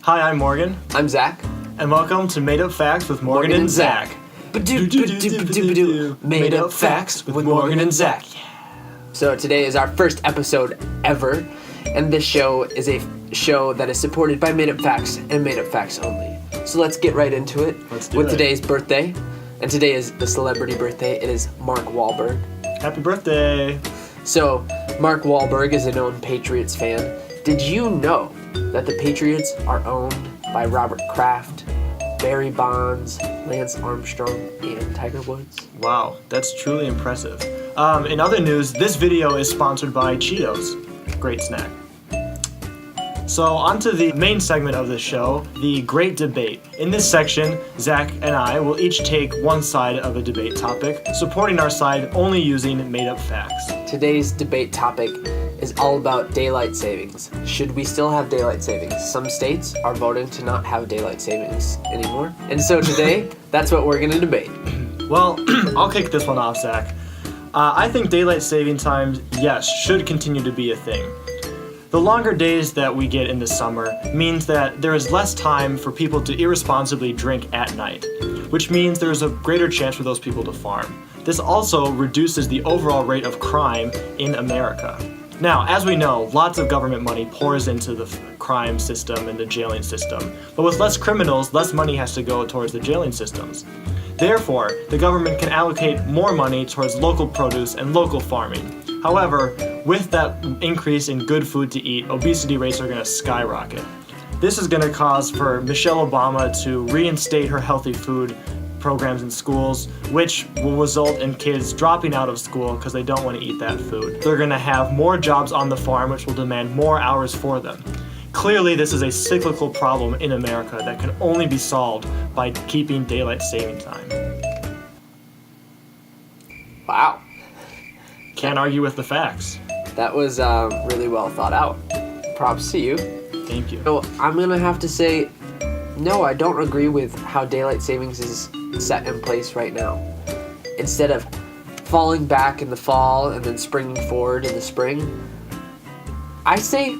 Hi, I'm Morgan. I'm Zach. And welcome to Made Up Facts with Morgan and Zach. Made Up Facts with Morgan and Zach. So today is our first episode ever, and this show is a show that is supported by Made Up Facts and Made Up Facts only. So let's get right into it with today's birthday. And today is the celebrity birthday. It is Mark Wahlberg. Happy birthday! So, Mark Wahlberg is a known Patriots fan. Did you know that the Patriots are owned by Robert Kraft, Barry Bonds, Lance Armstrong, and Tiger Woods? Wow, that's truly impressive. In other news, this video is sponsored by Cheetos. Great snack. So on to the main segment of the show, the Great Debate. In this section, Zach and I will each take one side of a debate topic, supporting our side only using made-up facts. Today's debate topic is all about daylight savings. Should we still have daylight savings? Some states are voting to not have daylight savings anymore. And so today, that's what we're gonna debate. Well, I'll kick this one off, Zach. I think daylight saving times, yes, should continue to be a thing. The longer days that we get in the summer means that there is less time for people to irresponsibly drink at night, which means there is a greater chance for those people to farm. This also reduces the overall rate of crime in America. Now, as we know, lots of government money pours into the crime system and the jailing system, but with less criminals, less money has to go towards the jailing systems. Therefore, the government can allocate more money towards local produce and local farming. However, with that increase in good food to eat, obesity rates are going to skyrocket. This is going to cause for Michelle Obama to reinstate her healthy food programs in schools, which will result in kids dropping out of school because they don't want to eat that food. They're going to have more jobs on the farm, which will demand more hours for them. Clearly, this is a cyclical problem in America that can only be solved by keeping daylight saving time. Wow. Can't argue with the facts. That was really well thought out. Props to you. Thank you. So I'm gonna have to say, no, I don't agree with how daylight savings is set in place right now. Instead of falling back in the fall and then springing forward in the spring, I say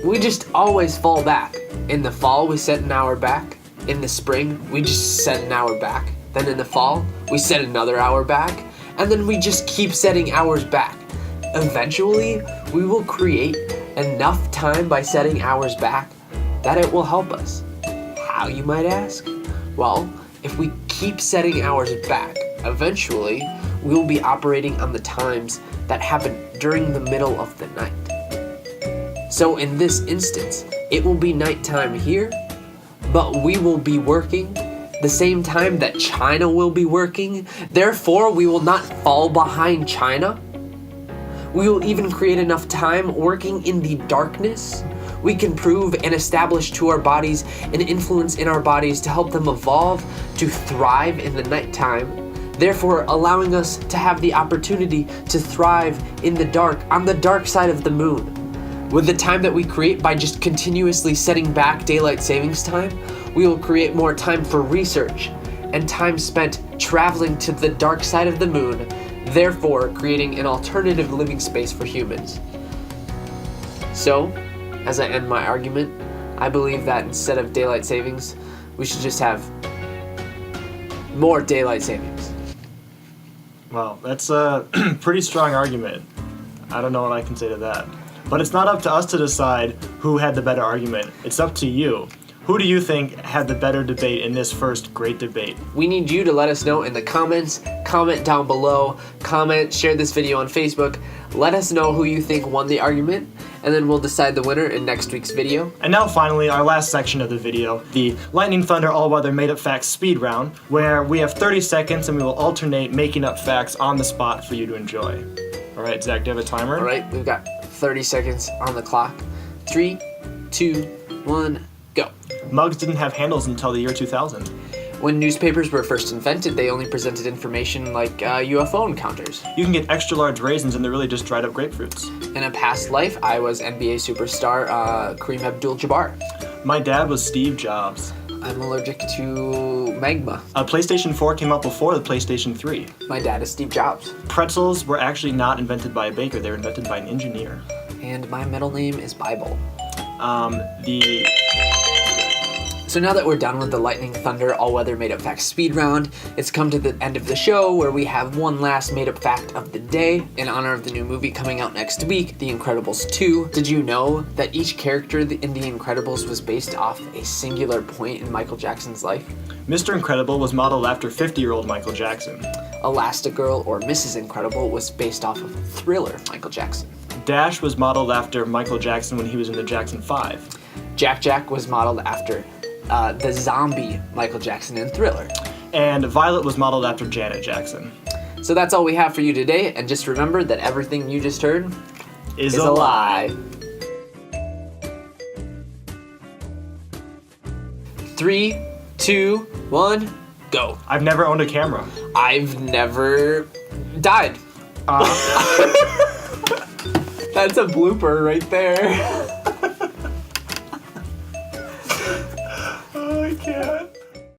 we just always fall back. In the fall, we set an hour back. In the spring, we just set an hour back. Then in the fall, we set another hour back. And then we just keep setting hours back. Eventually, we will create enough time by setting hours back that it will help us. How, you might ask? Well, if we keep setting hours back, eventually, we will be operating on the times that happen during the middle of the night. So in this instance, it will be nighttime here, but we will be working the same time that China will be working. Therefore, we will not fall behind China. We will even create enough time working in the darkness. We can prove and establish to our bodies an influence in our bodies to help them evolve to thrive in the nighttime, therefore allowing us to have the opportunity to thrive in the dark, on the dark side of the moon. With the time that we create by just continuously setting back daylight savings time, we will create more time for research and time spent traveling to the dark side of the moon, therefore creating an alternative living space for humans. So, as I end my argument, I believe that instead of daylight savings, we should just have more daylight savings. Wow, that's a pretty strong argument. I don't know what I can say to that. But it's not up to us to decide who had the better argument. It's up to you. Who do you think had the better debate in this first great debate? We need you to let us know in the comments. Comment down below. Comment, share this video on Facebook. Let us know who you think won the argument, and then we'll decide the winner in next week's video. And now finally, our last section of the video, the Lightning Thunder All-Weather Made Up Facts Speed Round, where we have 30 seconds and we will alternate making up facts on the spot for you to enjoy. All right, Zach, do you have a timer? All right, we've got 30 seconds on the clock. 3, 2, 1, go. Mugs didn't have handles until the year 2000. When newspapers were first invented, they only presented information like UFO encounters. You can get extra large raisins and they're really just dried up grapefruits. In a past life, I was NBA superstar Kareem Abdul-Jabbar. My dad was Steve Jobs. I'm allergic to magma. A PlayStation 4 came out before the PlayStation 3. My dad is Steve Jobs. Pretzels were actually not invented by a baker, they were invented by an engineer. And my middle name is Bible. So now that we're done with the Lightning, Thunder, All-Weather Made-Up Facts speed round, it's come to the end of the show where we have one last made-up fact of the day in honor of the new movie coming out next week, The Incredibles 2. Did you know that each character in The Incredibles was based off a singular point in Michael Jackson's life? Mr. Incredible was modeled after 50-year-old Michael Jackson. Elastigirl, or Mrs. Incredible, was based off of Thriller, Michael Jackson. Dash was modeled after Michael Jackson when he was in the Jackson 5. Jack Jack was modeled after the zombie Michael Jackson in Thriller. And Violet was modeled after Janet Jackson. So that's all we have for you today, and just remember that everything you just heard Is a lie. 3, 2, 1, go. I've never owned a camera. I've never died. That's a blooper right there. Oh, I can't.